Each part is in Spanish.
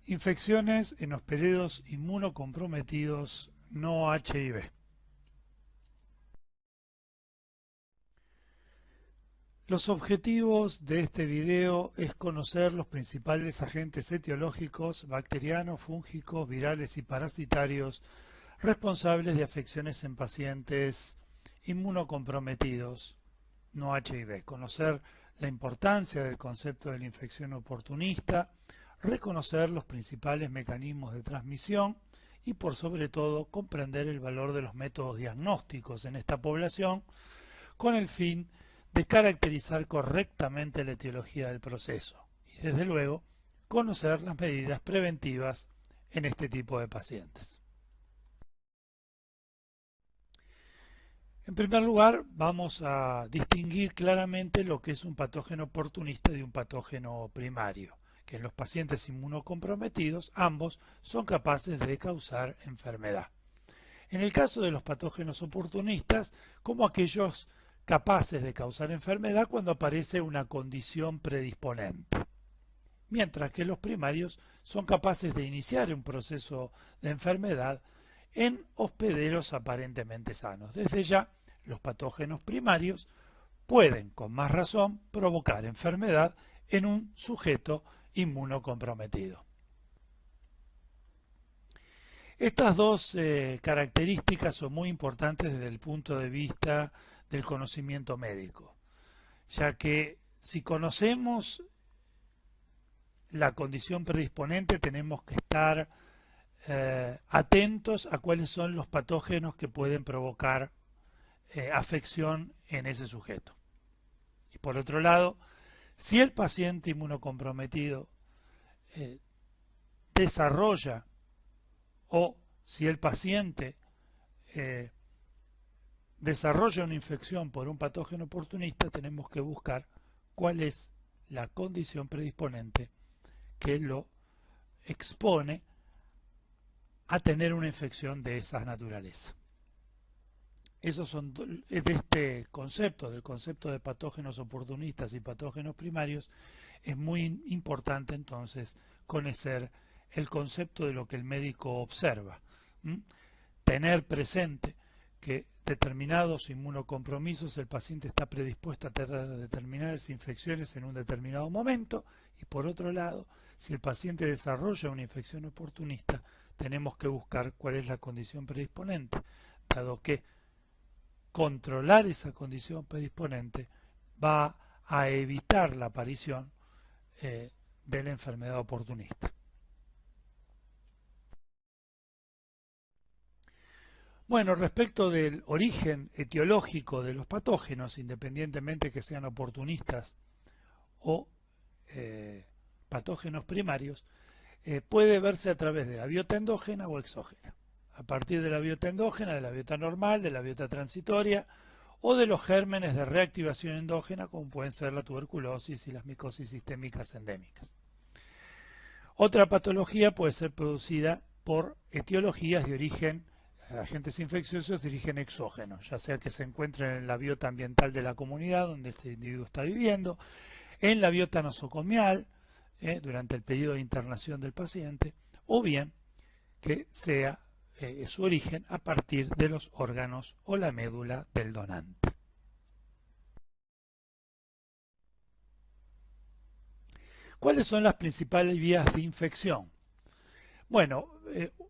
Infecciones en hospederos inmunocomprometidos no HIV. Los objetivos de este video es conocer los principales agentes etiológicos, bacterianos, fúngicos, virales y parasitarios responsables de afecciones en pacientes inmunocomprometidos no HIV. Conocer la importancia del concepto de la infección oportunista, reconocer los principales mecanismos de transmisión y por sobre todo comprender el valor de los métodos diagnósticos en esta población con el fin de caracterizar correctamente la etiología del proceso y desde luego conocer las medidas preventivas en este tipo de pacientes. En primer lugar, vamos a distinguir claramente lo que es un patógeno oportunista de un patógeno primario, que en los pacientes inmunocomprometidos ambos son capaces de causar enfermedad. En el caso de los patógenos oportunistas, como aquellos capaces de causar enfermedad cuando aparece una condición predisponente, mientras que los primarios son capaces de iniciar un proceso de enfermedad en hospederos aparentemente sanos. Desde ya, los patógenos primarios pueden, con más razón, provocar enfermedad en un sujeto inmunocomprometido. Estas dos características son muy importantes desde el punto de vista del conocimiento médico, ya que si conocemos la condición predisponente tenemos que estar atentos a cuáles son los patógenos que pueden provocar afección en ese sujeto. Y por otro lado, si el paciente inmunocomprometido desarrolla o si el paciente desarrolla una infección por un patógeno oportunista, tenemos que buscar cuál es la condición predisponente que lo expone a tener una infección de esa naturaleza. Esos son de este concepto, del concepto de patógenos oportunistas y patógenos primarios, es muy importante entonces conocer el concepto de lo que el médico observa. Tener presente que determinados inmunocompromisos el paciente está predispuesto a tener determinadas infecciones en un determinado momento y por otro lado, si el paciente desarrolla una infección oportunista, tenemos que buscar cuál es la condición predisponente, dado que controlar esa condición predisponente va a evitar la aparición de la enfermedad oportunista. Bueno, respecto del origen etiológico de los patógenos, independientemente que sean oportunistas o patógenos primarios, puede verse a través de la biota endógena o exógena. A partir de la biota endógena, de la biota normal, de la biota transitoria o de los gérmenes de reactivación endógena como pueden ser la tuberculosis y las micosis sistémicas endémicas. Otra patología puede ser producida por etiologías de origen, agentes infecciosos de origen exógeno, ya sea que se encuentren en la biota ambiental de la comunidad donde este individuo está viviendo, en la biota nosocomial, durante el periodo de internación del paciente, o bien que sea su origen a partir de los órganos o la médula del donante. ¿Cuáles son las principales vías de infección? Bueno,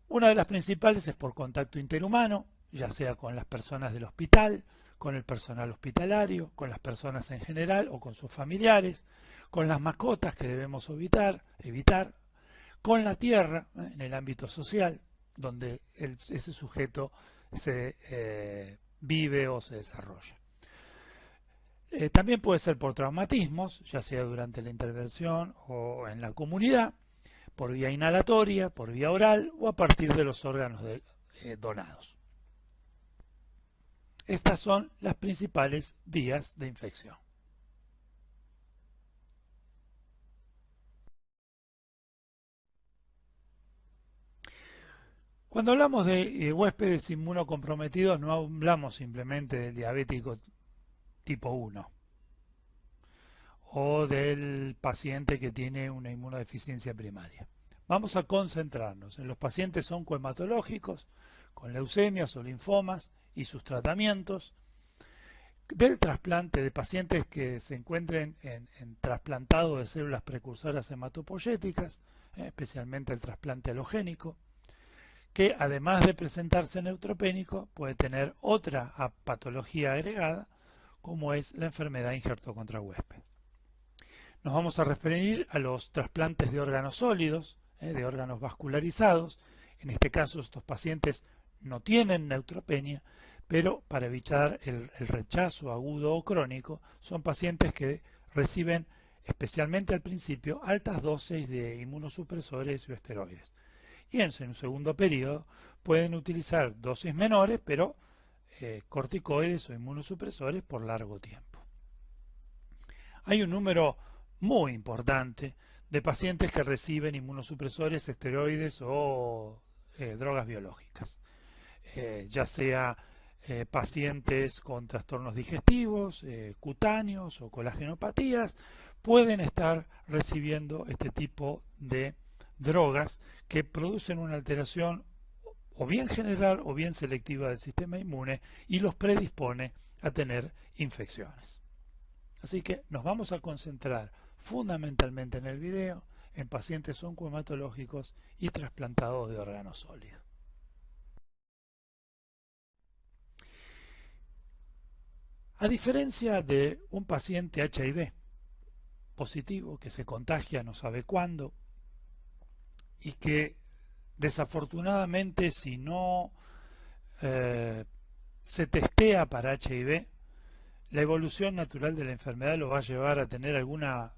una de las principales es por contacto interhumano, ya sea con las personas del hospital, con el personal hospitalario, con las personas en general o con sus familiares, con las mascotas que debemos evitar, con la tierra en el ámbito social, donde ese sujeto se vive o se desarrolla. También puede ser por traumatismos, ya sea durante la intervención o en la comunidad, por vía inhalatoria, por vía oral o a partir de los órganos donados. Estas son las principales vías de infección. Cuando hablamos de huéspedes inmunocomprometidos no hablamos simplemente del diabético tipo 1 o del paciente que tiene una inmunodeficiencia primaria. Vamos a concentrarnos en los pacientes oncohematológicos con leucemias o linfomas y sus tratamientos, del trasplante de pacientes que se encuentren en trasplantado de células precursoras hematopoyéticas, especialmente el trasplante alogénico, que además de presentarse neutropénico puede tener otra patología agregada, como es la enfermedad injerto contra huésped. Nos vamos a referir a los trasplantes de órganos sólidos, de órganos vascularizados. En este caso, estos pacientes no tienen neutropenia, pero para evitar el rechazo agudo o crónico, son pacientes que reciben, especialmente al principio, altas dosis de inmunosupresores o esteroides. Y en un segundo periodo pueden utilizar dosis menores, pero corticoides o inmunosupresores por largo tiempo. Hay un número muy importante de pacientes que reciben inmunosupresores, esteroides o drogas biológicas, ya sea pacientes con trastornos digestivos, cutáneos o colagenopatías, pueden estar recibiendo este tipo de drogas que producen una alteración o bien general o bien selectiva del sistema inmune y los predispone a tener infecciones. Así que nos vamos a concentrar fundamentalmente en el video en pacientes oncohematológicos y trasplantados de órganos sólidos. A diferencia de un paciente HIV positivo que se contagia no sabe cuándo y que desafortunadamente si no se testea para HIV, la evolución natural de la enfermedad lo va a llevar a tener alguna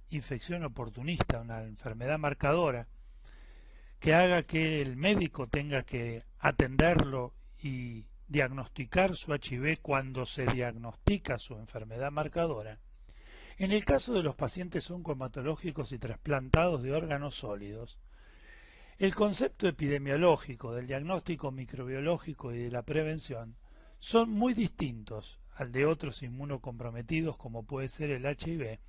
infección oportunista, una enfermedad marcadora, que haga que el médico tenga que atenderlo y diagnosticar su HIV cuando se diagnostica su enfermedad marcadora. En el caso de los pacientes oncohematológicos y trasplantados de órganos sólidos, el concepto epidemiológico del diagnóstico microbiológico y de la prevención son muy distintos al de otros inmunocomprometidos como puede ser el HIV,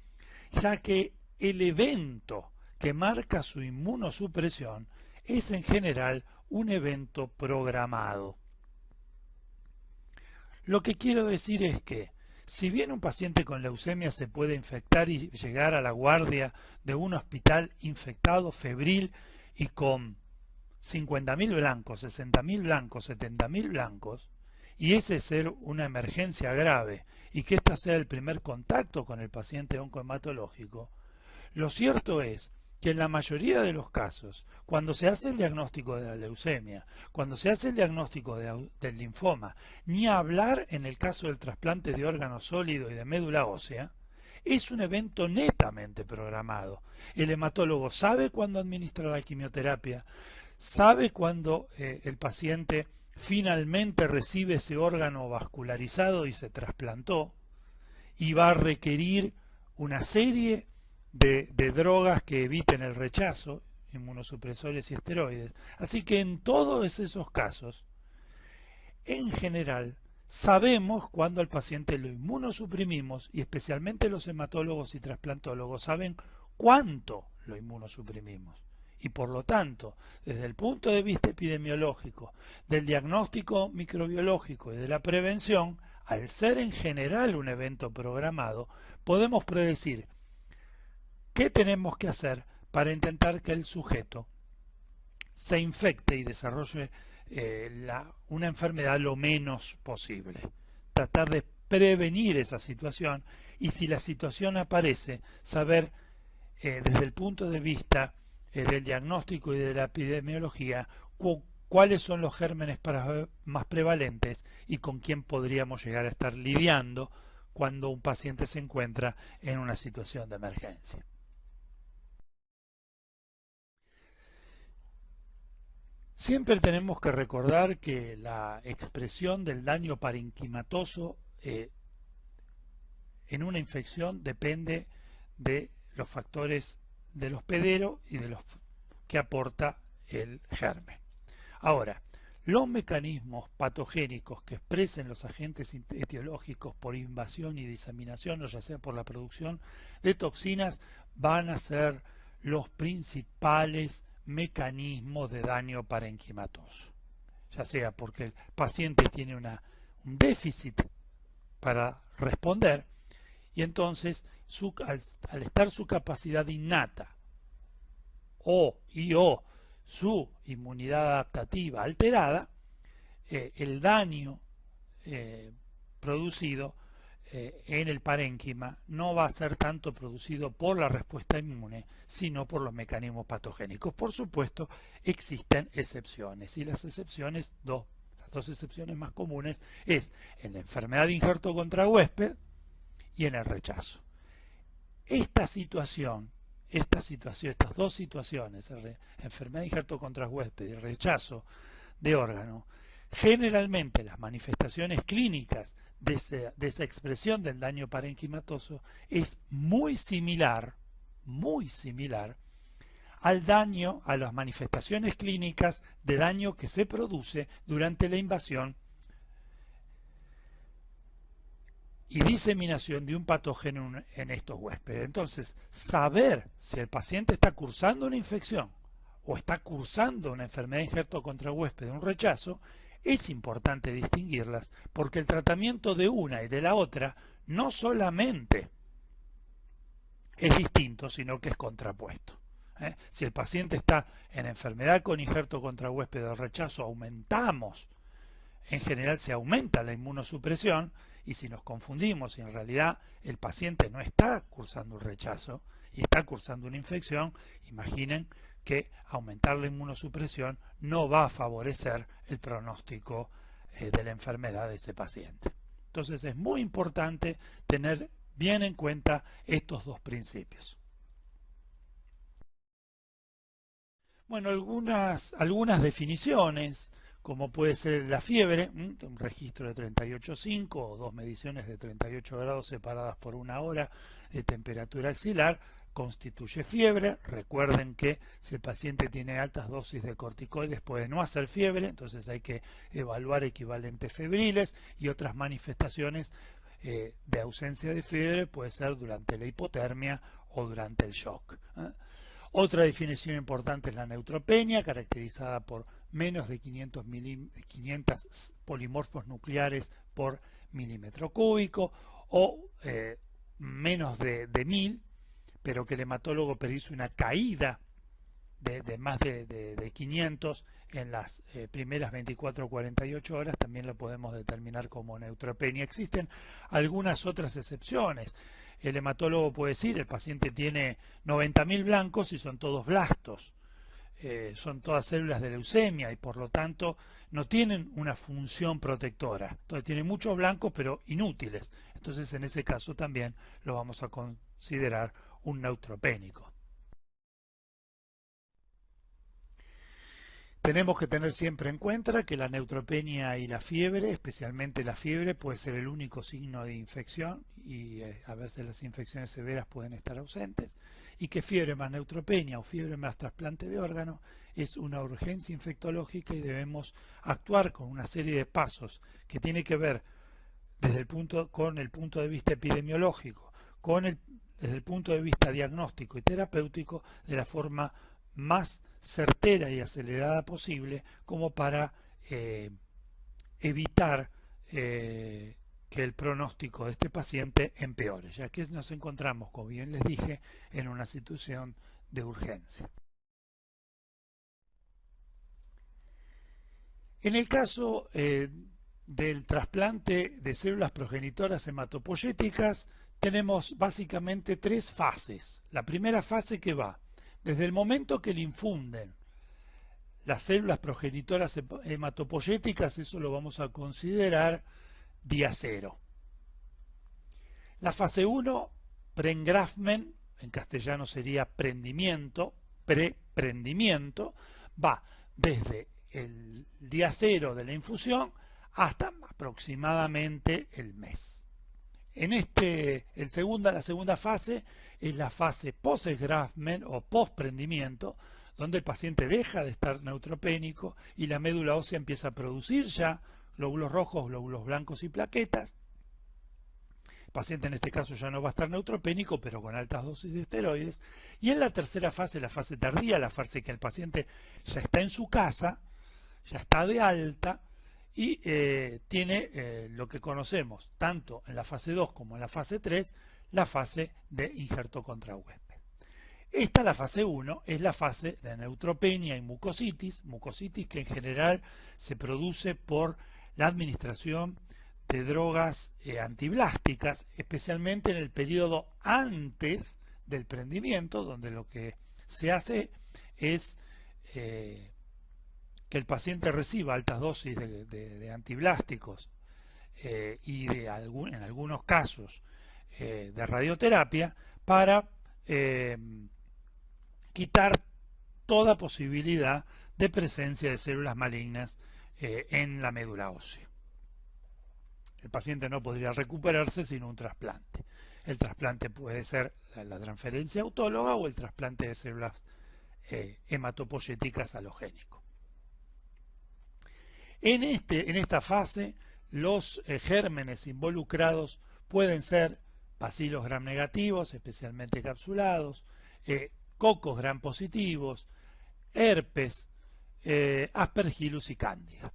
ya que el evento que marca su inmunosupresión es en general un evento programado. Lo que quiero decir es que, si bien un paciente con leucemia se puede infectar y llegar a la guardia de un hospital infectado, febril y con 50.000 blancos, 60.000 blancos, 70.000 blancos, y ese ser una emergencia grave y que ésta sea el primer contacto con el paciente oncohematológico, lo cierto es que en la mayoría de los casos, cuando se hace el diagnóstico de la leucemia, cuando se hace el diagnóstico del linfoma, ni hablar en el caso del trasplante de órgano sólido y de médula ósea, es un evento netamente programado. El hematólogo sabe cuándo administra la quimioterapia, sabe cuándo el paciente finalmente recibe ese órgano vascularizado y se trasplantó, y va a requerir una serie de drogas que eviten el rechazo, inmunosupresores y esteroides. Así que en todos esos casos, en general, sabemos cuándo al paciente lo inmunosuprimimos y especialmente los hematólogos y trasplantólogos saben cuánto lo inmunosuprimimos. Y por lo tanto, desde el punto de vista epidemiológico, del diagnóstico microbiológico y de la prevención, al ser en general un evento programado, podemos predecir qué tenemos que hacer para intentar que el sujeto se infecte y desarrolle una enfermedad lo menos posible. Tratar de prevenir esa situación y si la situación aparece, saber desde el punto de vista del diagnóstico y de la epidemiología cuáles son los gérmenes más prevalentes y con quién podríamos llegar a estar lidiando cuando un paciente se encuentra en una situación de emergencia. Siempre tenemos que recordar que la expresión del daño parenquimatoso en una infección depende de los factores del hospedero y de los que aporta el germen. Ahora, los mecanismos patogénicos que expresen los agentes etiológicos por invasión y diseminación, o ya sea por la producción de toxinas, van a ser los principales mecanismos de daño parenquimatoso, ya sea porque el paciente tiene un déficit para responder y entonces al estar su capacidad innata o su inmunidad adaptativa alterada, el daño producido en el parénquima no va a ser tanto producido por la respuesta inmune, sino por los mecanismos patogénicos. Por supuesto, existen excepciones, y las excepciones, las dos excepciones más comunes es en la enfermedad de injerto contra huésped y en el rechazo. Estas dos situaciones, enfermedad de injerto contra huésped y rechazo de órgano, generalmente las manifestaciones clínicas de esa expresión del daño parenquimatoso es muy similar al daño, a las manifestaciones clínicas de daño que se produce durante la invasión y diseminación de un patógeno en estos huéspedes. Entonces, saber si el paciente está cursando una infección o está cursando una enfermedad de injerto contra huésped, un rechazo, es importante distinguirlas, porque el tratamiento de una y de la otra no solamente es distinto, sino que es contrapuesto. Si el paciente está en enfermedad con injerto contra huésped o rechazo, aumentamos, en general se aumenta la inmunosupresión, y si nos confundimos y en realidad el paciente no está cursando un rechazo y está cursando una infección, imaginen que aumentar la inmunosupresión no va a favorecer el pronóstico de la enfermedad de ese paciente. Entonces es muy importante tener bien en cuenta estos dos principios. Bueno, algunas definiciones, como puede ser la fiebre, un registro de 38,5 o dos mediciones de 38 grados separadas por 1 hora de temperatura axilar, constituye fiebre. Recuerden que si el paciente tiene altas dosis de corticoides puede no hacer fiebre, entonces hay que evaluar equivalentes febriles, y otras manifestaciones de ausencia de fiebre puede ser durante la hipotermia o durante el shock. Otra definición importante es la neutropenia, caracterizada por menos de 500 polimorfos nucleares por milímetro cúbico, o menos de 1000, pero que el hematólogo predice una caída de más de 500 en las primeras 24 o 48 horas, también lo podemos determinar como neutropenia. Existen algunas otras excepciones. El hematólogo puede decir, el paciente tiene 90.000 blancos y son todos blastos, son todas células de leucemia y por lo tanto no tienen una función protectora. Entonces tiene muchos blancos pero inútiles. Entonces en ese caso también lo vamos a considerar un neutropénico. Tenemos que tener siempre en cuenta que la neutropenia y la fiebre, especialmente la fiebre, puede ser el único signo de infección y a veces las infecciones severas pueden estar ausentes, y que fiebre más neutropenia o fiebre más trasplante de órgano es una urgencia infectológica y debemos actuar con una serie de pasos que tiene que ver con el punto de vista epidemiológico, desde el punto de vista diagnóstico y terapéutico, de la forma más certera y acelerada posible, como para evitar que el pronóstico de este paciente empeore, ya que nos encontramos, como bien les dije, en una situación de urgencia. En el caso del trasplante de células progenitoras hematopoyéticas, tenemos básicamente 3 fases. La primera fase que va desde el momento que le infunden las células progenitoras hematopoyéticas, eso lo vamos a considerar día 0. La fase 1, pre-engraftment, en castellano sería prendimiento, pre-prendimiento, va desde el día 0 de la infusión hasta aproximadamente el mes. En la segunda fase es la fase post-engraftment o post-prendimiento, donde el paciente deja de estar neutropénico y la médula ósea empieza a producir ya glóbulos rojos, glóbulos blancos y plaquetas, paciente en este caso ya no va a estar neutropénico, pero con altas dosis de esteroides. Y en la tercera fase, la fase tardía, la fase que el paciente ya está en su casa, ya está de alta y tiene lo que conocemos, tanto en la fase 2 como en la fase 3, la fase de injerto contra huésped. Esta, la fase 1, es la fase de neutropenia y mucositis que en general se produce por la administración de drogas antiblásticas, especialmente en el periodo antes del prendimiento, donde lo que se hace es que el paciente reciba altas dosis de antiblásticos y en algunos casos de radioterapia para quitar toda posibilidad de presencia de células malignas en la médula ósea. El paciente no podría recuperarse sin un trasplante. El trasplante puede ser la transferencia autóloga o el trasplante de células hematopoyéticas halogénico. En esta fase, los gérmenes involucrados pueden ser bacilos gram negativos, especialmente capsulados, cocos gram positivos, herpes, aspergillus y cándida.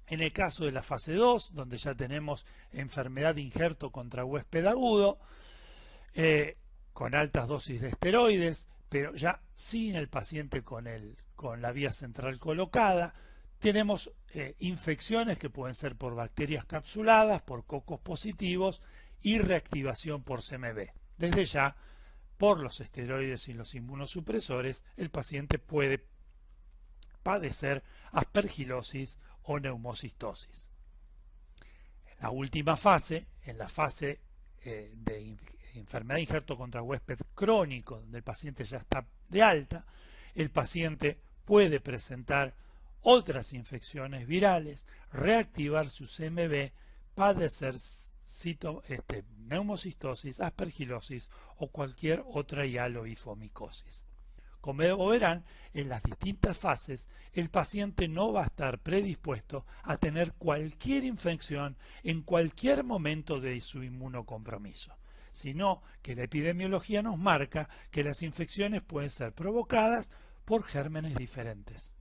En el caso de la fase 2, donde ya tenemos enfermedad de injerto contra huésped agudo, con altas dosis de esteroides, pero ya sin el paciente con la vía central colocada, tenemos infecciones que pueden ser por bacterias capsuladas, por cocos positivos y reactivación por CMV. Desde ya, por los esteroides y los inmunosupresores, el paciente puede padecer aspergilosis o neumocistosis. En la última fase, en la fase de enfermedad de injerto contra huésped crónico, donde el paciente ya está de alta, el paciente puede presentar otras infecciones virales, reactivar su CMV, padecer neumocistosis, aspergilosis o cualquier otra hialoifomicosis. Como verán, en las distintas fases, el paciente no va a estar predispuesto a tener cualquier infección en cualquier momento de su inmunocompromiso, sino que la epidemiología nos marca que las infecciones pueden ser provocadas por gérmenes diferentes.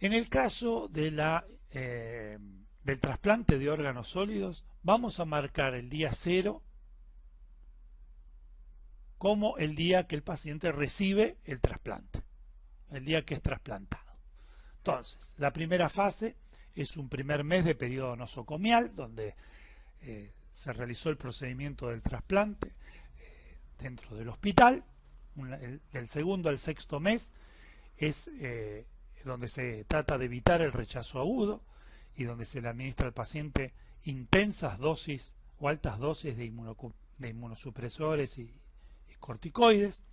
En el caso de del trasplante de órganos sólidos, vamos a marcar el día 0 como el día que el paciente recibe el trasplante, el día que es trasplantado. Entonces, la primera fase es un primer mes de periodo nosocomial, donde se realizó el procedimiento del trasplante dentro del hospital. Del segundo al sexto mes es donde se trata de evitar el rechazo agudo y donde se le administra al paciente intensas dosis o altas dosis de inmunosupresores y corticoides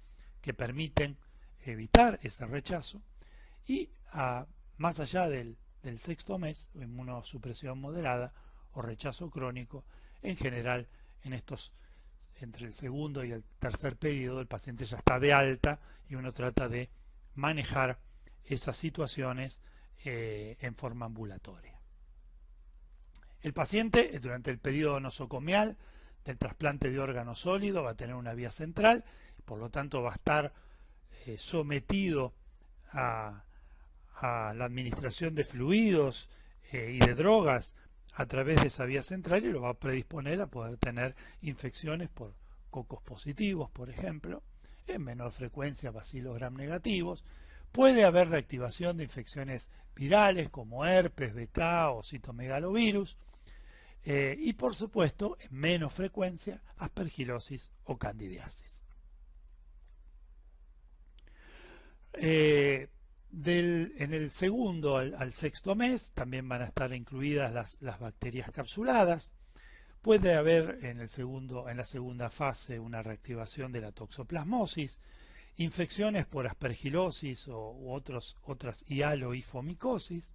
que permiten evitar ese rechazo. Y más allá del sexto mes, o inmunosupresión moderada o rechazo crónico, en general entre el segundo y el tercer periodo el paciente ya está de alta y uno trata de manejar esas situaciones en forma ambulatoria. El paciente durante el periodo nosocomial del trasplante de órgano sólido va a tener una vía central, por lo tanto va a estar sometido a la administración de fluidos y de drogas a través de esa vía central y lo va a predisponer a poder tener infecciones por cocos positivos, por ejemplo, en menor frecuencia bacilos gram negativos. Puede haber reactivación de infecciones virales como herpes, BK o citomegalovirus y por supuesto en menos frecuencia aspergilosis o candidiasis. En el segundo al sexto mes también van a estar incluidas las bacterias capsuladas. Puede haber en la segunda fase una reactivación de la toxoplasmosis, infecciones por aspergilosis u otras hialoifomicosis.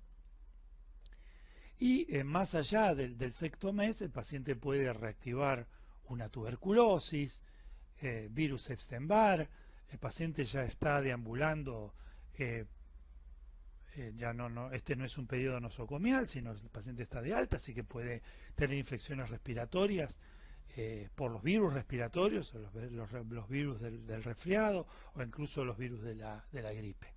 Y más allá del sexto mes, el paciente puede reactivar una tuberculosis, virus Epstein-Barr, el paciente ya está deambulando este no es un periodo nosocomial, sino el paciente está de alta, así que puede tener infecciones respiratorias por los virus respiratorios, o los virus del resfriado, o incluso los virus de la gripe.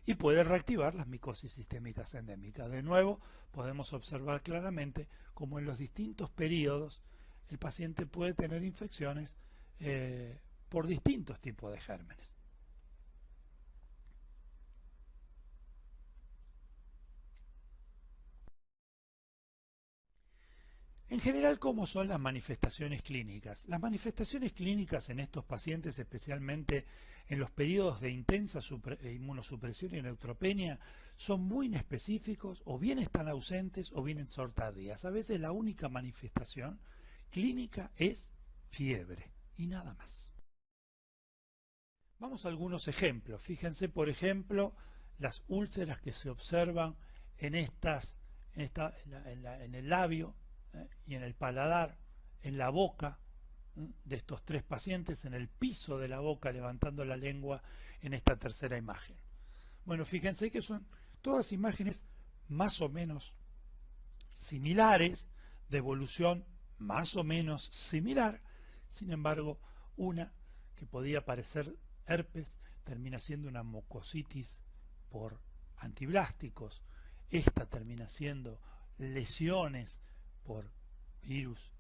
Y puede reactivar las micosis sistémicas endémicas. De nuevo, podemos observar claramente cómo en los distintos periodos el paciente puede tener infecciones por distintos tipos de gérmenes. En general, ¿cómo son las manifestaciones clínicas? Las manifestaciones clínicas en estos pacientes, especialmente en los periodos de intensa inmunosupresión y neutropenia, son muy inespecíficos, o bien están ausentes o bien son tardías. A veces la única manifestación clínica es fiebre y nada más. Vamos a algunos ejemplos. Fíjense, por ejemplo, las úlceras que se observan en el labio y en el paladar, en la boca de estos tres pacientes, en el piso de la boca, levantando la lengua en esta tercera imagen. Bueno, fíjense que son todas imágenes más o menos similares, de evolución más o menos similar. Sin embargo, una que podía parecer herpes termina siendo una mucositis por antiblásticos. Esta termina siendo lesiones por virus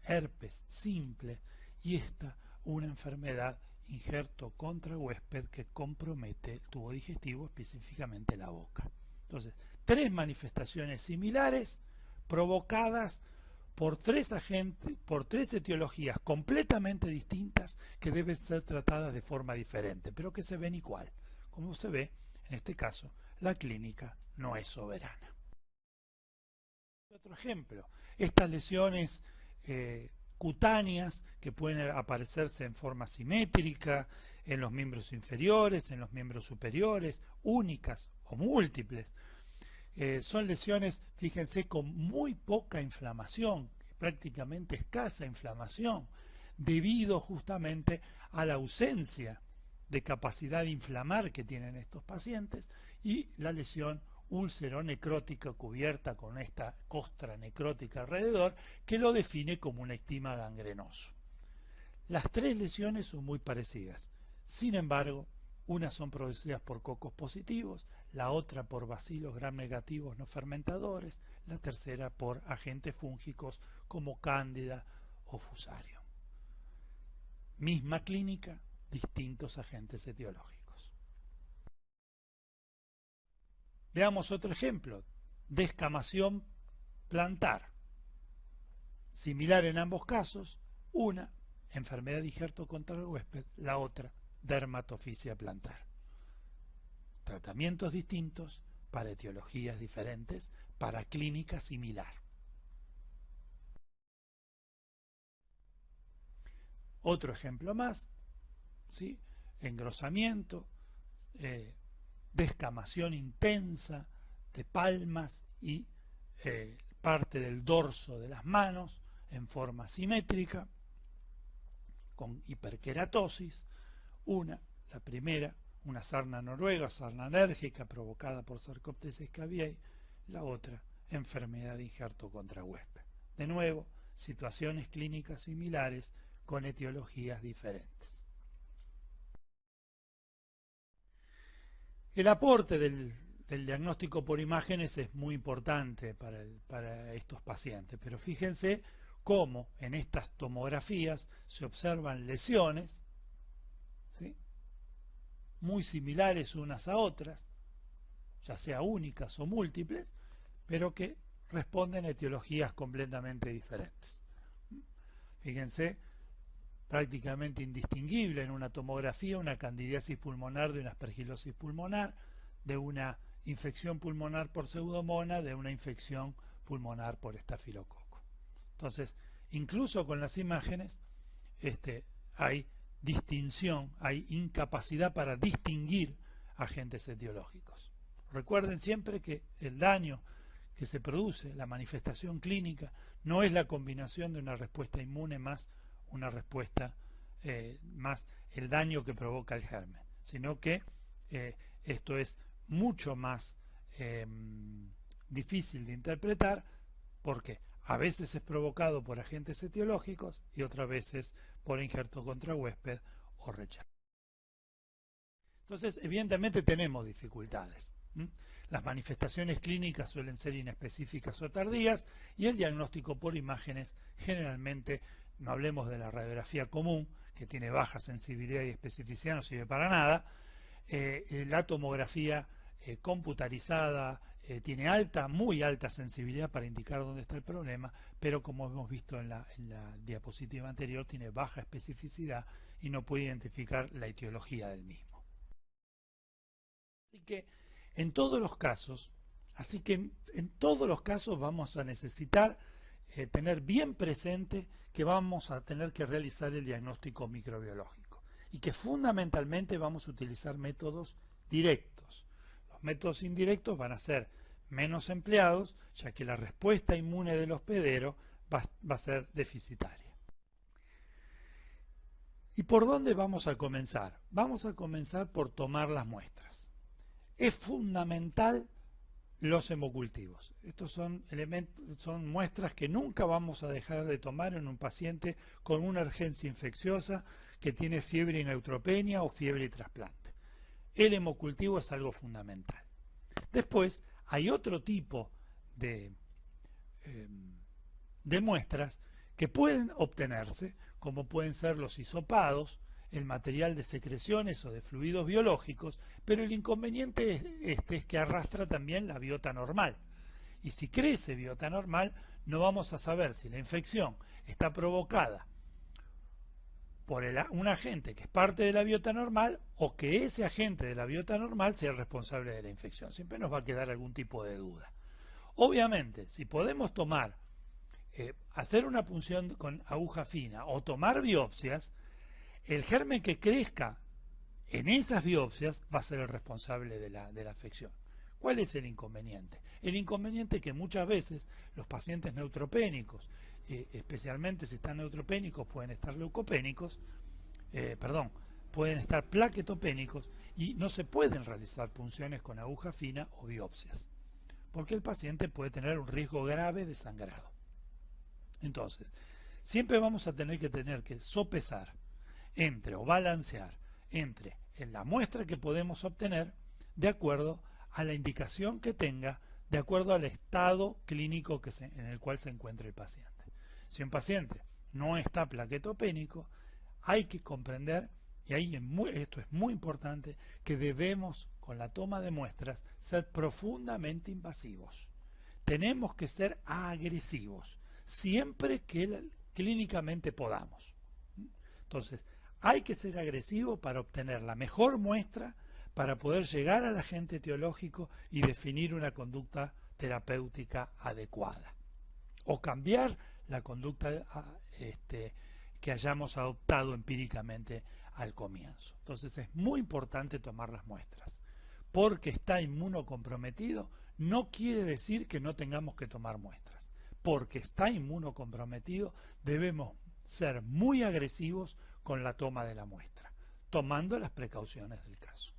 herpes simple, y esta una enfermedad injerto contra huésped que compromete el tubo digestivo, específicamente la boca. Entonces, tres manifestaciones similares provocadas por tres etiologías completamente distintas que deben ser tratadas de forma diferente, pero que se ven igual. Como se ve, en este caso, la clínica no es soberana. Otro ejemplo, estas lesiones cutáneas que pueden aparecerse en forma simétrica en los miembros inferiores, en los miembros superiores, únicas o múltiples. Son lesiones, fíjense, con muy poca inflamación, prácticamente escasa inflamación, debido justamente a la ausencia de capacidad de inflamar que tienen estos pacientes, y la lesión úlcero-necrótica cubierta con esta costra necrótica alrededor, que lo define como un estigma gangrenoso. Las tres lesiones son muy parecidas. Sin embargo, unas son producidas por cocos positivos, la otra por bacilos gram negativos no fermentadores, la tercera por agentes fúngicos como cándida o fusario. Misma clínica, distintos agentes etiológicos. Veamos otro ejemplo, descamación plantar. Similar en ambos casos, una enfermedad de injerto contra el huésped, la otra dermatofisia plantar. Tratamientos distintos para etiologías diferentes, para clínica similar. Otro ejemplo más, ¿sí? Engrosamiento, descamación intensa de palmas y parte del dorso de las manos en forma simétrica, con hiperkeratosis. La primera, una sarna noruega, sarna alérgica provocada por Sarcoptes scabiei, la otra, enfermedad de injerto contra huésped. De nuevo, situaciones clínicas similares con etiologías diferentes. El aporte del diagnóstico por imágenes es muy importante para estos pacientes, pero fíjense cómo en estas tomografías se observan lesiones, ¿sí?, muy similares unas a otras, ya sea únicas o múltiples, pero que responden a etiologías completamente diferentes. Fíjense, prácticamente indistinguible en una tomografía una candidiasis pulmonar de una aspergilosis pulmonar, de una infección pulmonar por pseudomonas, de una infección pulmonar por estafilococo. Entonces, incluso con las imágenes hay distinción, hay incapacidad para distinguir agentes etiológicos. Recuerden siempre que el daño que se produce, la manifestación clínica, no es la combinación de una respuesta inmune más una respuesta más el daño que provoca el germen, sino que esto es mucho más difícil de interpretar, porque a veces es provocado por agentes etiológicos y otras veces por injerto contra huésped o rechazo. Entonces, evidentemente tenemos dificultades. Las manifestaciones clínicas suelen ser inespecíficas o tardías y el diagnóstico por imágenes generalmente, no hablemos de la radiografía común, que tiene baja sensibilidad y especificidad, no sirve para nada. La tomografía computarizada tiene muy alta sensibilidad para indicar dónde está el problema, pero como hemos visto en la diapositiva anterior, tiene baja especificidad y no puede identificar la etiología del mismo. Así que en todos los casos vamos a necesitar tener bien presente que vamos a tener que realizar el diagnóstico microbiológico y que fundamentalmente vamos a utilizar métodos directos. Los métodos indirectos van a ser menos empleados, ya que la respuesta inmune del hospedero va a ser deficitaria. ¿Y por dónde vamos a comenzar? Vamos a comenzar por tomar las muestras. Es fundamental los hemocultivos. Estos son muestras que nunca vamos a dejar de tomar en un paciente con una urgencia infecciosa que tiene fiebre y neutropenia o fiebre y trasplante. El hemocultivo es algo fundamental. Después hay otro tipo de muestras que pueden obtenerse, como pueden ser los hisopados, el material de secreciones o de fluidos biológicos, pero el inconveniente es que arrastra también la biota normal. Y si crece biota normal, no vamos a saber si la infección está provocada por un agente que es parte de la biota normal o que ese agente de la biota normal sea el responsable de la infección. Siempre nos va a quedar algún tipo de duda. Obviamente, si podemos hacer una punción con aguja fina o tomar biopsias, el germen que crezca en esas biopsias va a ser el responsable de la afección. ¿Cuál es el inconveniente? El inconveniente es que muchas veces los pacientes neutropénicos, especialmente si están neutropénicos, pueden estar leucopénicos, pueden estar plaquetopénicos y no se pueden realizar punciones con aguja fina o biopsias, porque el paciente puede tener un riesgo grave de sangrado. Entonces, siempre vamos a tener que sopesar o balancear entre la muestra que podemos obtener de acuerdo a la indicación que tenga, de acuerdo al estado clínico en el cual se encuentra el paciente. Si un paciente no está plaquetopénico, hay que comprender, y esto es muy importante, que debemos, con la toma de muestras, ser profundamente invasivos. Tenemos que ser agresivos, siempre que clínicamente podamos. Entonces, hay que ser agresivo para obtener la mejor muestra, para poder llegar al agente etiológico y definir una conducta terapéutica adecuada. O cambiar la conducta que hayamos adoptado empíricamente al comienzo. Entonces es muy importante tomar las muestras. Porque está inmunocomprometido no quiere decir que no tengamos que tomar muestras. Porque está inmunocomprometido debemos ser muy agresivos con la toma de la muestra, tomando las precauciones del caso.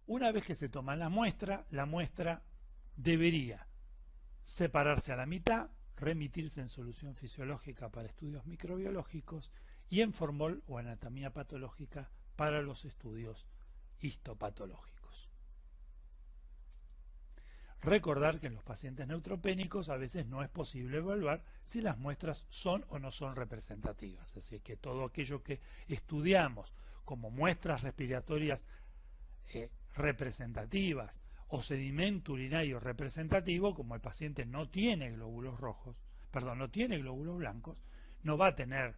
Una vez que se toma la muestra debería separarse a la mitad, remitirse en solución fisiológica para estudios microbiológicos y en formol o anatomía patológica para los estudios histopatológicos. Recordar que en los pacientes neutropénicos a veces no es posible evaluar si las muestras son o no son representativas. Así que todo aquello que estudiamos como muestras respiratorias representativas o sedimento urinario representativo, como el paciente no tiene glóbulos blancos, no va a tener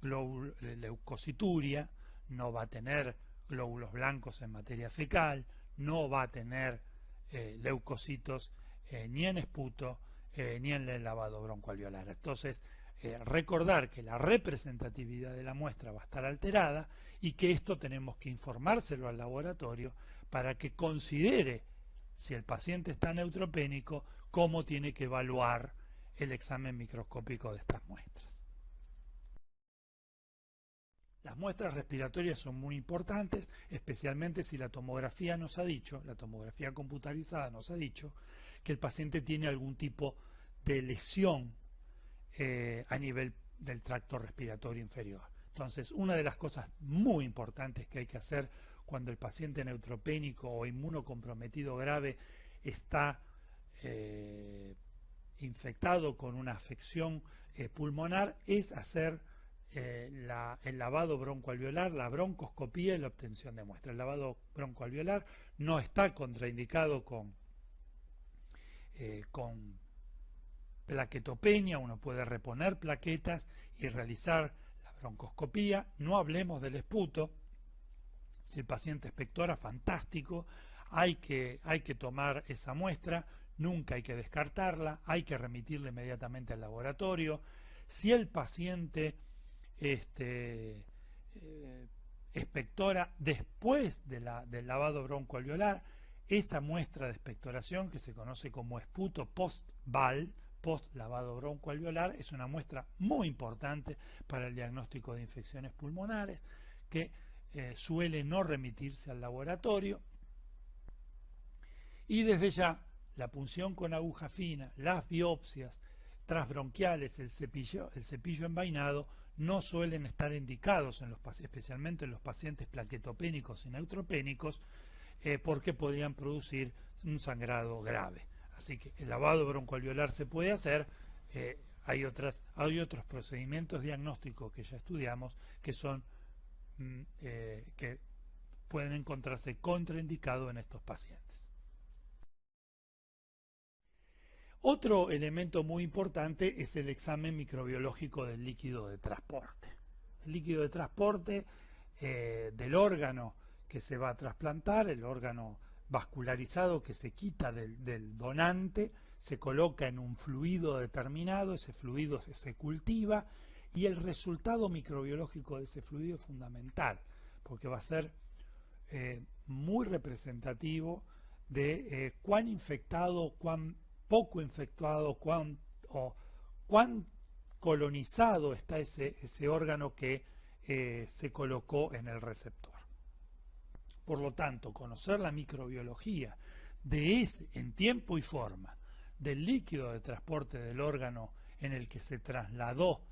leucocituria, no va a tener glóbulos blancos en materia fecal, no va a tener leucocitos ni en esputo ni en el lavado broncoalveolar. Entonces, recordar que la representatividad de la muestra va a estar alterada y que esto tenemos que informárselo al laboratorio para que considere, si el paciente está neutropénico, cómo tiene que evaluar el examen microscópico de estas muestras. Las muestras respiratorias son muy importantes, especialmente si la tomografía nos ha dicho, la tomografía computarizada nos ha dicho, que el paciente tiene algún tipo de lesión a nivel del tracto respiratorio inferior. Entonces, una de las cosas muy importantes que hay que hacer cuando el paciente neutropénico o inmunocomprometido grave está infectado con una afección pulmonar es hacer el lavado broncoalveolar, la broncoscopía y la obtención de muestras. El lavado broncoalveolar no está contraindicado con plaquetopenia, uno puede reponer plaquetas y realizar la broncoscopía. No hablemos del esputo. Si el paciente expectora, fantástico, hay que tomar esa muestra, nunca hay que descartarla, hay que remitirla inmediatamente al laboratorio. Si el paciente expectora después del lavado broncoalveolar, esa muestra de expectoración que se conoce como esputo post-BAL, post-lavado broncoalveolar, es una muestra muy importante para el diagnóstico de infecciones pulmonares que suele no remitirse al laboratorio. Y desde ya, la punción con aguja fina, las biopsias transbronquiales, el cepillo envainado, no suelen estar indicados, especialmente en los pacientes plaquetopénicos y neutropénicos, porque podrían producir un sangrado grave. Así que el lavado broncoalveolar se puede hacer. Hay otros procedimientos diagnósticos que ya estudiamos que son que pueden encontrarse contraindicados en estos pacientes. Otro elemento muy importante es el examen microbiológico del líquido de transporte. El líquido de transporte del órgano que se va a trasplantar, el órgano vascularizado que se quita del donante, se coloca en un fluido determinado, ese fluido se cultiva y el resultado microbiológico de ese fluido es fundamental, porque va a ser muy representativo de cuán infectado, cuán poco infectado, cuán colonizado está ese órgano que se colocó en el receptor. Por lo tanto, conocer la microbiología en tiempo y forma del líquido de transporte del órgano en el que se trasladó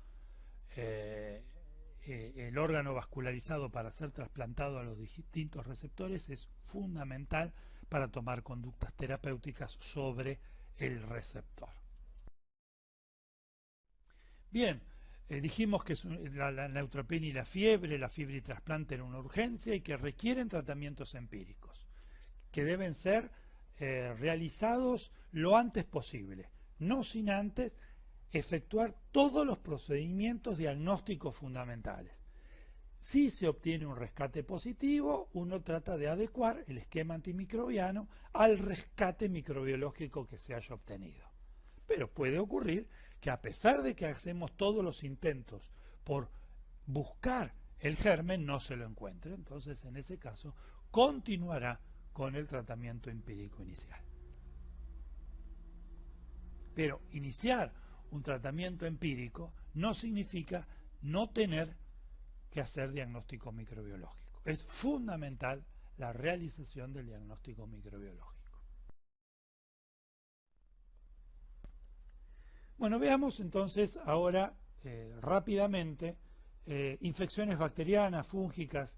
el órgano vascularizado para ser trasplantado a los distintos receptores es fundamental para tomar conductas terapéuticas sobre el receptor. Bien, dijimos que la neutropenia y la fiebre y trasplante en una urgencia y que requieren tratamientos empíricos, que deben ser realizados lo antes posible, no sin antes efectuar todos los procedimientos diagnósticos fundamentales. Si se obtiene un rescate positivo, uno trata de adecuar el esquema antimicrobiano al rescate microbiológico que se haya obtenido. Pero puede ocurrir que a pesar de que hacemos todos los intentos por buscar el germen, no se lo encuentre. Entonces, en ese caso, continuará con el tratamiento empírico inicial. Pero iniciar un tratamiento empírico no significa no tener que hacer diagnóstico microbiológico. Es fundamental la realización del diagnóstico microbiológico. Bueno, veamos entonces ahora rápidamente infecciones bacterianas, fúngicas,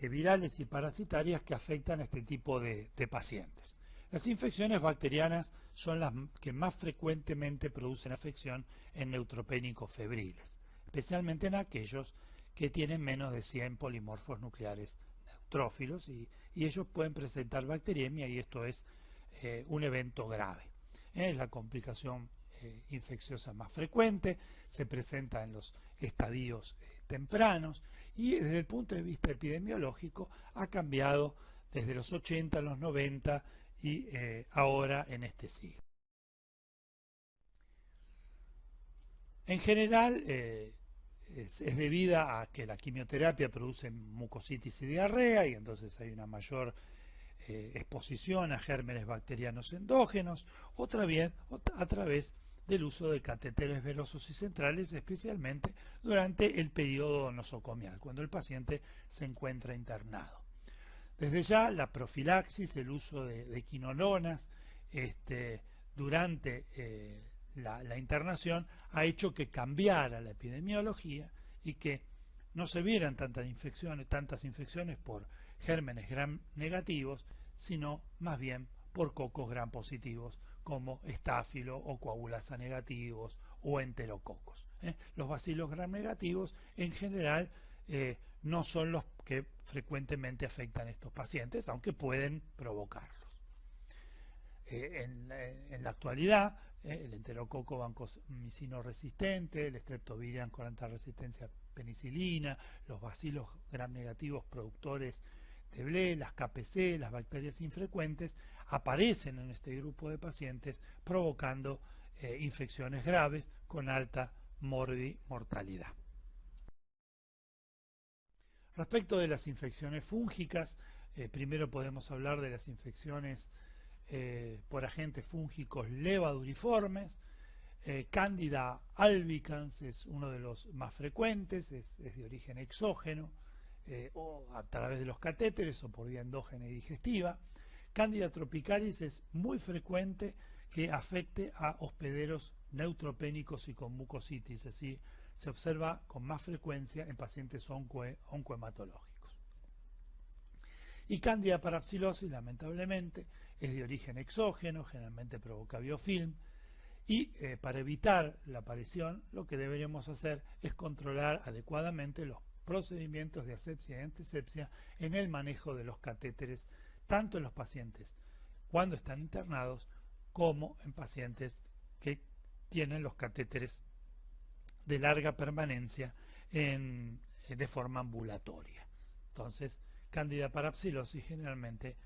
virales y parasitarias que afectan a este tipo de pacientes. Las infecciones bacterianas son las que más frecuentemente producen afección en neutropénicos febriles, especialmente en aquellos que tienen menos de 100 polimorfos nucleares neutrófilos y ellos pueden presentar bacteriemia y esto es un evento grave. Es la complicación infecciosa más frecuente, se presenta en los estadios tempranos y desde el punto de vista epidemiológico ha cambiado desde los 80 a los 90 y ahora en este siglo. En general es debida a que la quimioterapia produce mucositis y diarrea y entonces hay una mayor exposición a gérmenes bacterianos endógenos, otra vez a través del uso de catéteres venosos y centrales, especialmente durante el periodo nosocomial, cuando el paciente se encuentra internado. Desde ya, la profilaxis, el uso de quinolonas durante la internación ha hecho que cambiara la epidemiología y que no se vieran tantas infecciones por gérmenes gram negativos, sino más bien por cocos gram positivos como estáfilo o coagulasa negativos o enterococos. Los bacilos gram negativos en general no son los que frecuentemente afectan a estos pacientes, aunque pueden provocarlos. En la actualidad, el enterococo vancomicino resistente, el streptovirus con alta resistencia a penicilina, los bacilos gram negativos productores de BLE, las KPC, las bacterias infrecuentes, aparecen en este grupo de pacientes provocando infecciones graves con alta mortalidad. Respecto de las infecciones fúngicas, primero podemos hablar de las infecciones por agentes fúngicos levaduriformes. Candida albicans es uno de los más frecuentes, es de origen exógeno, o a través de los catéteres o por vía endógena y digestiva. Candida tropicalis es muy frecuente que afecte a hospederos neutropénicos y con mucositis, así se observa con más frecuencia en pacientes oncohematológicos. Y Candida parapsilosis, lamentablemente, es de origen exógeno, generalmente provoca biofilm, y para evitar la aparición, lo que deberíamos hacer es controlar adecuadamente los procedimientos de asepsia y antisepsia en el manejo de los catéteres, tanto en los pacientes cuando están internados como en pacientes que tienen los catéteres de larga permanencia de forma ambulatoria. Entonces, Candida parapsilosis generalmente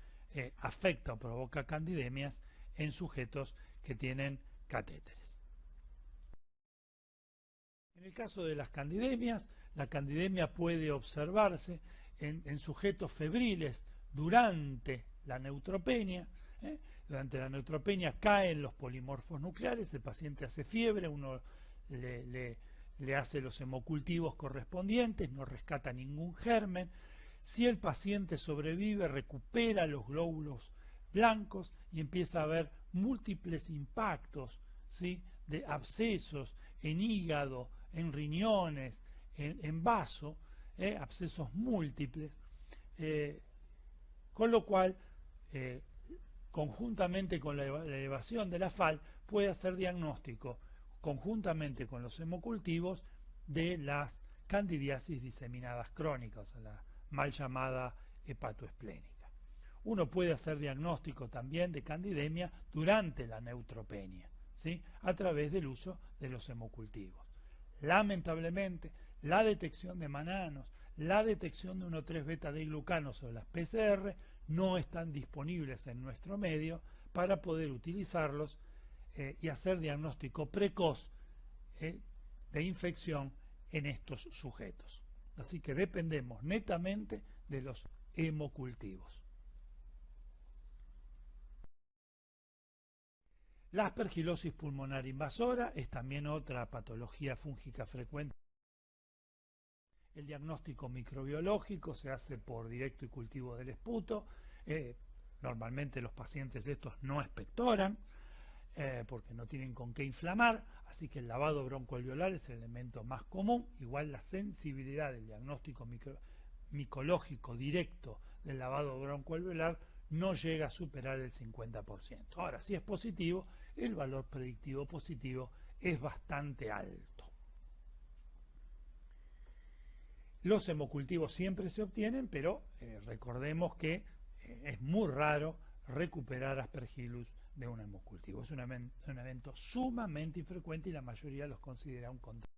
afecta o provoca candidemias en sujetos que tienen catéteres. En el caso de las candidemias, la candidemia puede observarse en sujetos febriles durante la neutropenia. Durante la neutropenia caen los polimorfos nucleares, el paciente hace fiebre, uno le hace los hemocultivos correspondientes, no rescata ningún germen. Si el paciente sobrevive, recupera los glóbulos blancos y empieza a haber múltiples impactos, ¿sí?, de abscesos en hígado, en riñones, en vaso, abscesos múltiples, con lo cual, conjuntamente con la elevación de la FAL, puede hacer diagnóstico, conjuntamente con los hemocultivos, de las candidiasis diseminadas crónicas, o sea, la mal llamada hepatoesplénica. Uno puede hacer diagnóstico también de candidemia durante la neutropenia, ¿sí?, a través del uso de los hemocultivos. Lamentablemente, la detección de mananos, la detección de 1,3-beta-D-glucanos o las PCR no están disponibles en nuestro medio para poder utilizarlos y hacer diagnóstico precoz de infección en estos sujetos. Así que dependemos netamente de los hemocultivos. La aspergilosis pulmonar invasora es también otra patología fúngica frecuente. El diagnóstico microbiológico se hace por directo y cultivo del esputo. Normalmente los pacientes estos no expectoran porque no tienen con qué inflamar, así que el lavado broncoalveolar es el elemento más común. Igual la sensibilidad del diagnóstico micológico directo del lavado broncoalveolar no llega a superar el 50%. Ahora, si es positivo, el valor predictivo positivo es bastante alto. Los hemocultivos siempre se obtienen, pero recordemos que es muy raro recuperar Aspergillus de un hemocultivo. Es un evento sumamente infrecuente y la mayoría los considera un contagio.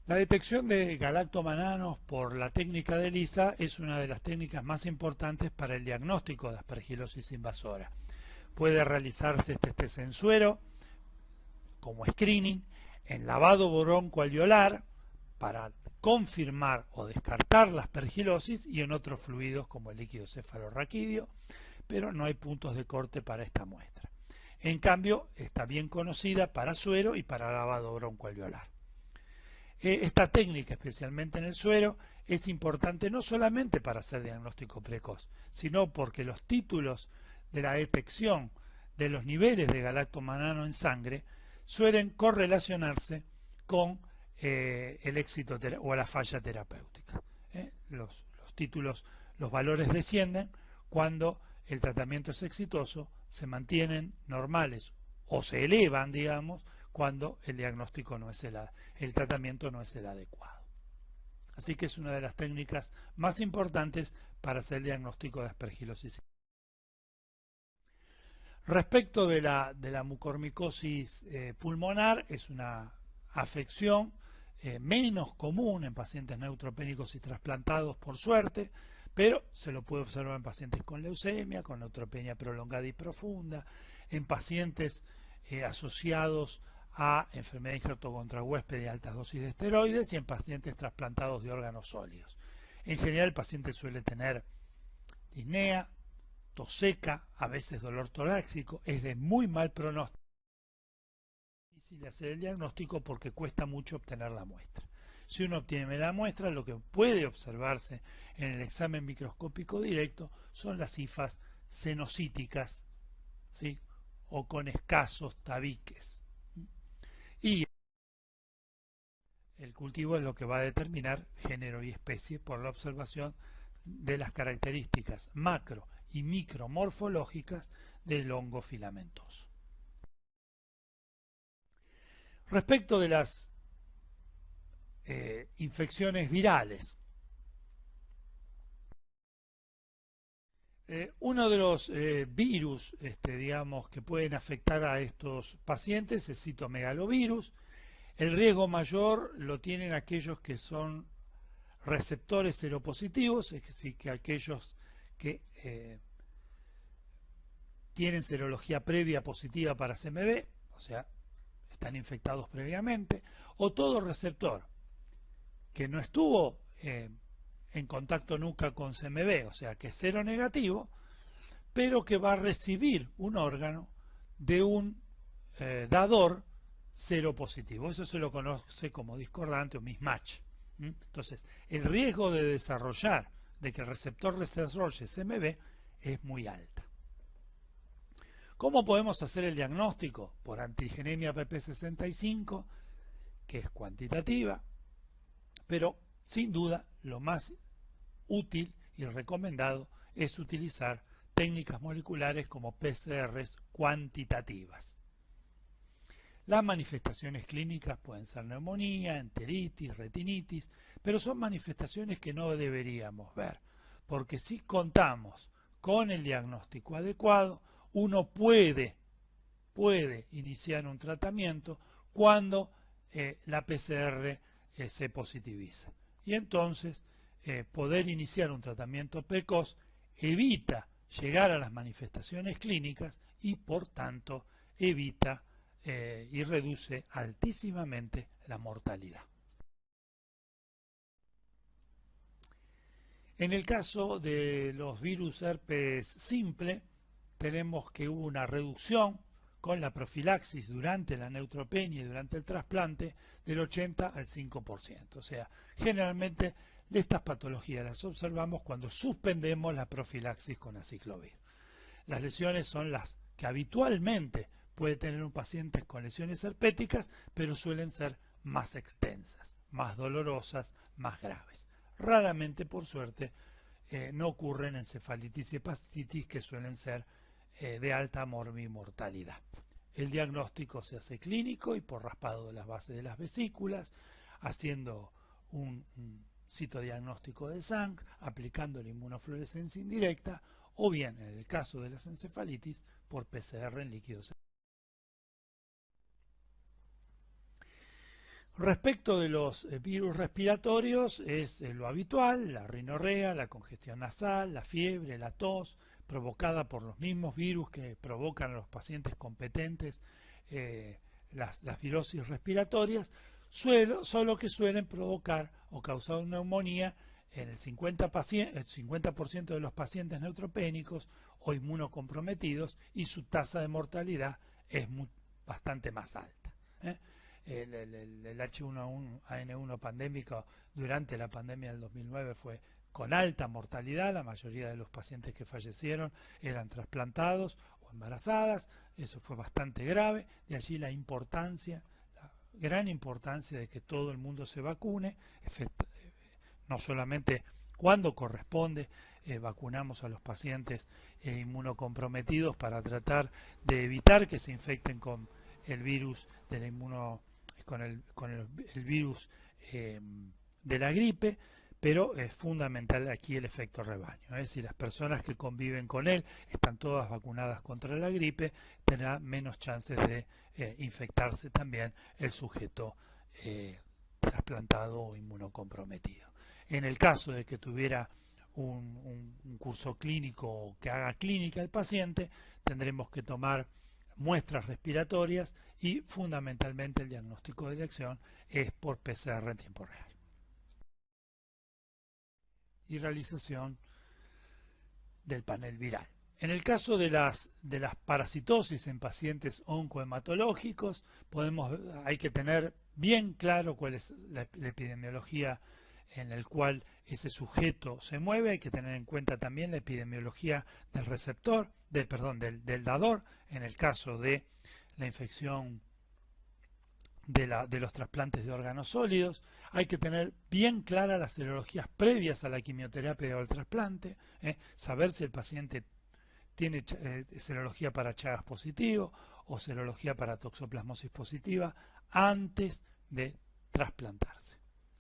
La detección de galactomananos por la técnica de ELISA es una de las técnicas más importantes para el diagnóstico de aspergilosis invasora. Puede realizarse este test en suero como screening, en lavado broncoalveolar para confirmar o descartar la aspergilosis y en otros fluidos como el líquido cefalorraquídeo, pero no hay puntos de corte para esta muestra. En cambio, está bien conocida para suero y para lavado broncoalveolar. Esta técnica, especialmente en el suero, es importante no solamente para hacer diagnóstico precoz, sino porque los títulos de la detección de los niveles de galactomanano en sangre suelen correlacionarse con el éxito o la falla terapéutica. Los títulos, los valores descienden cuando el tratamiento es exitoso, se mantienen normales o se elevan, digamos, cuando el diagnóstico no es el tratamiento no es el adecuado. Así que es una de las técnicas más importantes para hacer el diagnóstico de aspergilosis. Respecto de la mucormicosis pulmonar, es una afección menos común en pacientes neutropénicos y trasplantados, por suerte, pero se lo puede observar en pacientes con leucemia, con neutropenia prolongada y profunda, en pacientes asociados a enfermedad injerto contra huésped y altas dosis de esteroides y en pacientes trasplantados de órganos sólidos. En general el paciente suele tener disnea, tos seca, a veces dolor torácico, es de muy mal pronóstico. Es difícil hacer el diagnóstico porque cuesta mucho obtener la muestra. Si uno obtiene la muestra, lo que puede observarse en el examen microscópico directo son las hifas cenocíticas, ¿sí?, o con escasos tabiques. Y el cultivo es lo que va a determinar género y especie por la observación de las características macro y micromorfológicas del hongo filamentoso. Respecto de las infecciones virales, uno de los virus, digamos, que pueden afectar a estos pacientes es citomegalovirus. El riesgo mayor lo tienen aquellos que son receptores seropositivos, es decir, que aquellos que tienen serología previa positiva para CMV, o sea, están infectados previamente, o todo receptor que no estuvo en contacto nunca con CMV, o sea, que es cero negativo, pero que va a recibir un órgano de un dador cero positivo. Eso se lo conoce como discordante o mismatch. Entonces, el riesgo de desarrollar, de que el receptor desarrolle CMV, es muy alta. ¿Cómo podemos hacer el diagnóstico? Por antigenemia PP65, que es cuantitativa, pero sin duda lo más útil y recomendado es utilizar técnicas moleculares como PCRs cuantitativas. Las manifestaciones clínicas pueden ser neumonía, enteritis, retinitis, pero son manifestaciones que no deberíamos ver, porque si contamos con el diagnóstico adecuado, uno puede iniciar un tratamiento cuando la PCR se positiviza. Y entonces poder iniciar un tratamiento precoz evita llegar a las manifestaciones clínicas y por tanto evita y reduce altísimamente la mortalidad. En el caso de los virus herpes simple, tenemos que hubo una reducción con la profilaxis durante la neutropenia y durante el trasplante del 80 al 5%. O sea, generalmente estas patologías las observamos cuando suspendemos la profilaxis con aciclovir. Las lesiones son las que habitualmente puede tener un paciente con lesiones herpéticas, pero suelen ser más extensas, más dolorosas, más graves. Raramente, por suerte, no ocurren encefalitis y hepatitis, que suelen ser de alta mortalidad. El diagnóstico se hace clínico y por raspado de las bases de las vesículas, haciendo un citodiagnóstico de sangre, aplicando la inmunofluorescencia indirecta, o bien, en el caso de las encefalitis, por PCR en líquidos. Respecto de los virus respiratorios, es lo habitual: la rinorrea, la congestión nasal, la fiebre, la tos, provocada por los mismos virus que provocan a los pacientes competentes las virosis respiratorias. solo que suelen provocar o causar neumonía en el 50% de los pacientes neutropénicos o inmunocomprometidos, y su tasa de mortalidad es bastante más alta. El H1N1 pandémico durante la pandemia del 2009 fue con alta mortalidad. La mayoría de los pacientes que fallecieron eran trasplantados o embarazadas. Eso fue bastante grave. De allí la gran importancia de que todo el mundo se vacune. No solamente cuando corresponde, vacunamos a los pacientes inmunocomprometidos para tratar de evitar que se infecten con el virus de la el virus de la gripe, pero es fundamental aquí el efecto rebaño. Si las personas que conviven con él están todas vacunadas contra la gripe, tendrá menos chances de infectarse también el sujeto trasplantado o inmunocomprometido. En el caso de que tuviera un curso clínico que haga clínica el paciente, tendremos que tomar muestras respiratorias y fundamentalmente el diagnóstico de elección es por PCR en tiempo real. Y realización del panel viral. En el caso de las parasitosis en pacientes oncohematológicos, hay que tener bien claro cuál es la epidemiología en el cual ese sujeto se mueve. Hay que tener en cuenta también la epidemiología del receptor, del dador, en el caso de la infección de los trasplantes de órganos sólidos. Hay que tener bien claras las serologías previas a la quimioterapia o al trasplante, saber si el paciente tiene serología para Chagas positivo o serología para toxoplasmosis positiva antes de trasplantarse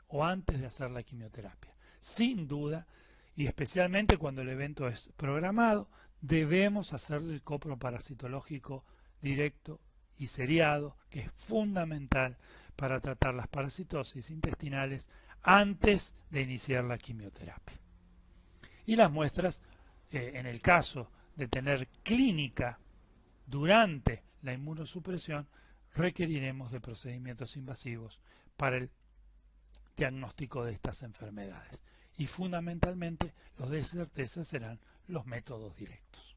o antes de hacer la quimioterapia. Sin duda, y especialmente cuando el evento es programado, debemos hacerle el coproparasitológico directo y seriado, que es fundamental para tratar las parasitosis intestinales antes de iniciar la quimioterapia. Y las muestras, en el caso de tener clínica durante la inmunosupresión, requeriremos de procedimientos invasivos para el diagnóstico de estas enfermedades. Y fundamentalmente los de certeza serán los métodos directos.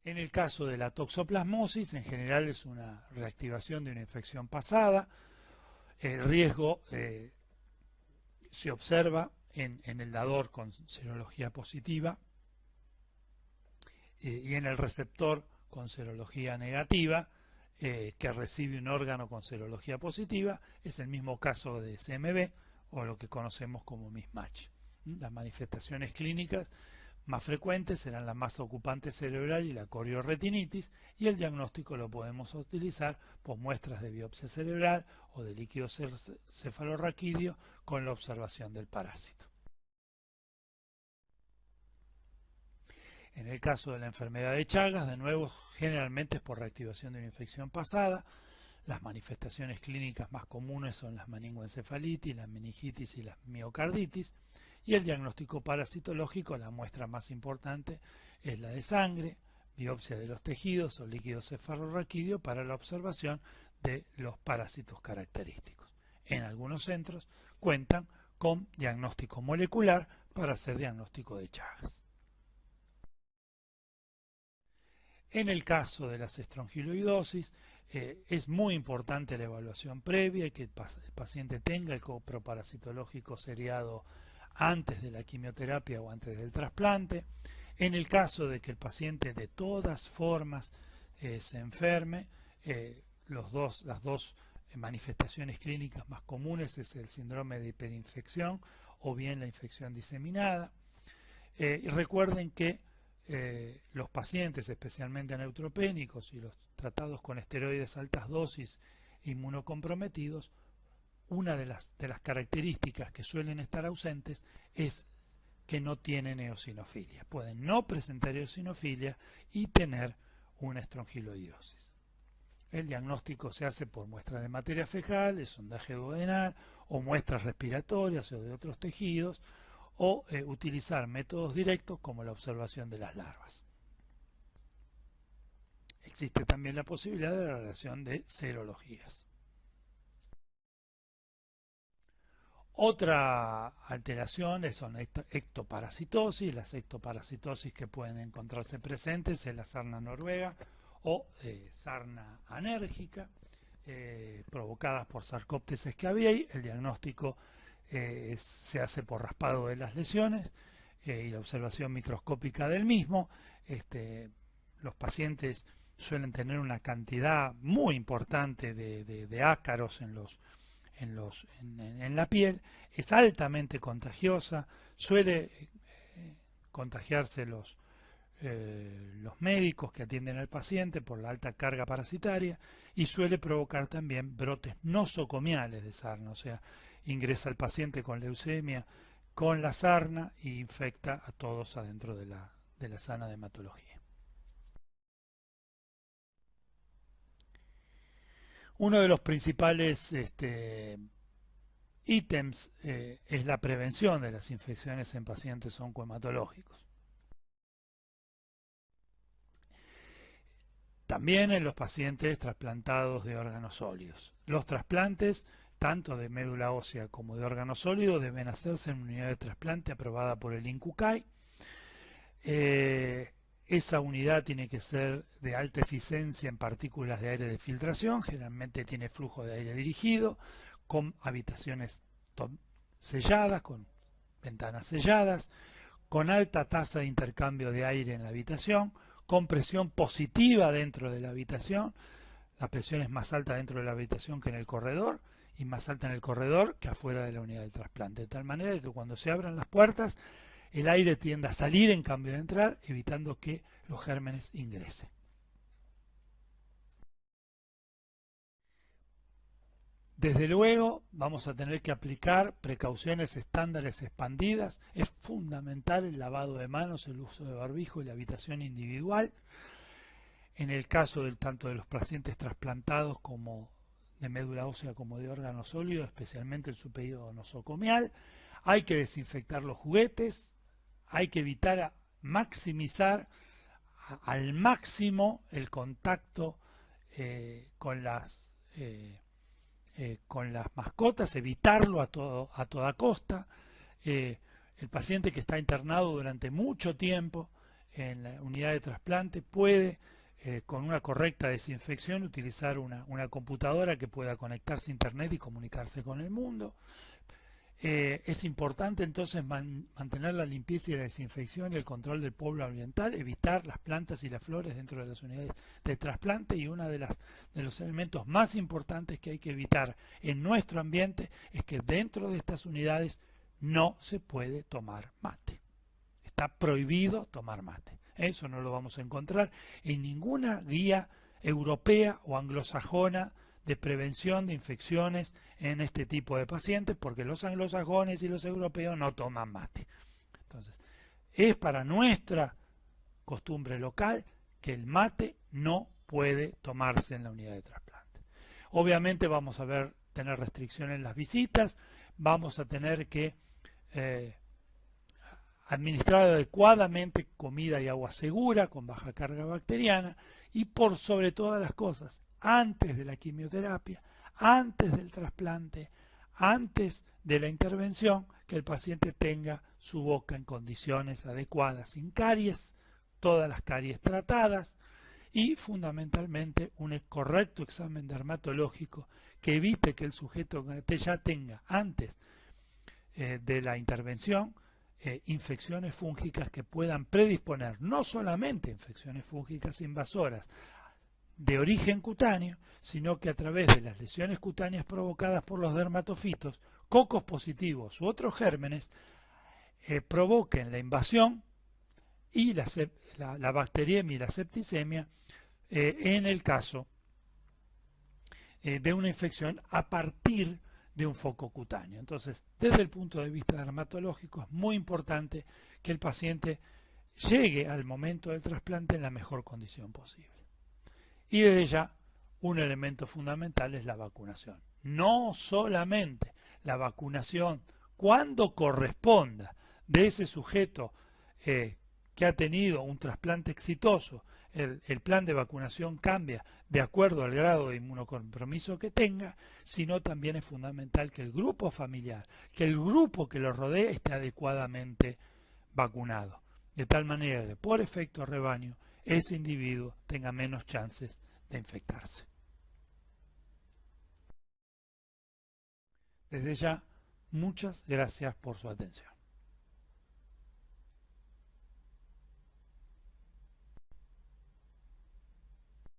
En el caso de la toxoplasmosis, en general es una reactivación de una infección pasada. El riesgo se observa en el dador con serología positiva y en el receptor con serología negativa, que recibe un órgano con serología positiva. Es el mismo caso de SMB o lo que conocemos como mismatch. Las manifestaciones clínicas más frecuentes serán la masa ocupante cerebral y la corioretinitis, y el diagnóstico lo podemos utilizar por muestras de biopsia cerebral o de líquido cefalorraquídeo con la observación del parásito. En el caso de la enfermedad de Chagas, de nuevo, generalmente es por reactivación de una infección pasada. Las manifestaciones clínicas más comunes son las meningoencefalitis, la meningitis y la miocarditis. Y el diagnóstico parasitológico, la muestra más importante es la de sangre, biopsia de los tejidos o líquido cefalorraquídeo para la observación de los parásitos característicos. En algunos centros cuentan con diagnóstico molecular para hacer diagnóstico de Chagas. En el caso de las estrongiloidosis, es muy importante la evaluación previa y que el paciente tenga el coproparasitológico seriado antes de la quimioterapia o antes del trasplante. En el caso de que el paciente de todas formas se enferme, las dos manifestaciones clínicas más comunes es el síndrome de hiperinfección o bien la infección diseminada. Y recuerden que los pacientes, especialmente neutropénicos y los tratados con esteroides altas dosis inmunocomprometidos, una de las características que suelen estar ausentes es que no tienen eosinofilia. Pueden no presentar eosinofilia y tener una estrongiloidosis. El diagnóstico se hace por muestras de materia fecal, de sondaje duodenal o muestras respiratorias o de otros tejidos, o utilizar métodos directos como la observación de las larvas. Existe también la posibilidad de la relación de serologías. Otra alteración son ectoparasitosis. Las ectoparasitosis que pueden encontrarse presentes en la sarna noruega o sarna anérgica, provocadas por Sarcoptes scabiei. El diagnóstico se hace por raspado de las lesiones y la observación microscópica del mismo. Los pacientes suelen tener una cantidad muy importante de ácaros en la piel, es altamente contagiosa, suele contagiarse los médicos que atienden al paciente por la alta carga parasitaria y suele provocar también brotes nosocomiales de sarna, o sea, ingresa el paciente con leucemia, con la sarna e infecta a todos adentro de la sana de hematología. Uno de los principales ítems es la prevención de las infecciones en pacientes oncohematológicos. También en los pacientes trasplantados de órganos sólidos. Los trasplantes, tanto de médula ósea como de órganos sólidos, deben hacerse en unidad de trasplante aprobada por el INCUCAI. Esa unidad tiene que ser de alta eficiencia en partículas de aire de filtración, generalmente tiene flujo de aire dirigido, con habitaciones selladas, con ventanas selladas, con alta tasa de intercambio de aire en la habitación, con presión positiva dentro de la habitación. La presión es más alta dentro de la habitación que en el corredor, y más alta en el corredor que afuera de la unidad de trasplante, de tal manera que cuando se abran las puertas, el aire tiende a salir en cambio de entrar, evitando que los gérmenes ingresen. Desde luego vamos a tener que aplicar precauciones estándares expandidas. Es fundamental el lavado de manos, el uso de barbijo y la habitación individual. En el caso tanto de los pacientes trasplantados como de médula ósea como de órganos sólidos, especialmente el subperiodo nosocomial, hay que desinfectar los juguetes, hay que evitar maximizar al máximo el contacto con las mascotas, evitarlo a toda costa. El paciente que está internado durante mucho tiempo en la unidad de trasplante puede, con una correcta desinfección, utilizar una computadora que pueda conectarse a internet y comunicarse con el mundo. Es importante entonces mantener la limpieza y la desinfección y el control del polvo ambiental, evitar las plantas y las flores dentro de las unidades de trasplante, y uno de los elementos más importantes que hay que evitar en nuestro ambiente es que dentro de estas unidades no se puede tomar mate. Está prohibido tomar mate. Eso no lo vamos a encontrar en ninguna guía europea o anglosajona de prevención de infecciones en este tipo de pacientes, porque los anglosajones y los europeos no toman mate. Entonces, es para nuestra costumbre local que el mate no puede tomarse en la unidad de trasplante. Obviamente vamos a tener restricciones en las visitas, vamos a tener que administrar adecuadamente comida y agua segura con baja carga bacteriana, y por sobre todas las cosas, antes de la quimioterapia, antes del trasplante, antes de la intervención, que el paciente tenga su boca en condiciones adecuadas, sin caries, todas las caries tratadas, y fundamentalmente un correcto examen dermatológico que evite que el sujeto ya tenga antes de la intervención infecciones fúngicas que puedan predisponer no solamente infecciones fúngicas invasoras de origen cutáneo, sino que a través de las lesiones cutáneas provocadas por los dermatofitos, cocos positivos u otros gérmenes, provoquen la invasión y la bacteriemia y la septicemia en el caso de una infección a partir de un foco cutáneo. Entonces, desde el punto de vista dermatológico, es muy importante que el paciente llegue al momento del trasplante en la mejor condición posible. Y desde ya, un elemento fundamental es la vacunación. No solamente la vacunación cuando corresponda de ese sujeto que ha tenido un trasplante exitoso el plan de vacunación cambia de acuerdo al grado de inmunocompromiso que tenga, sino también es fundamental que el grupo familiar, que el grupo que lo rodee esté adecuadamente vacunado, de tal manera que por efecto rebaño ese individuo tenga menos chances de infectarse. Desde ya, muchas gracias por su atención.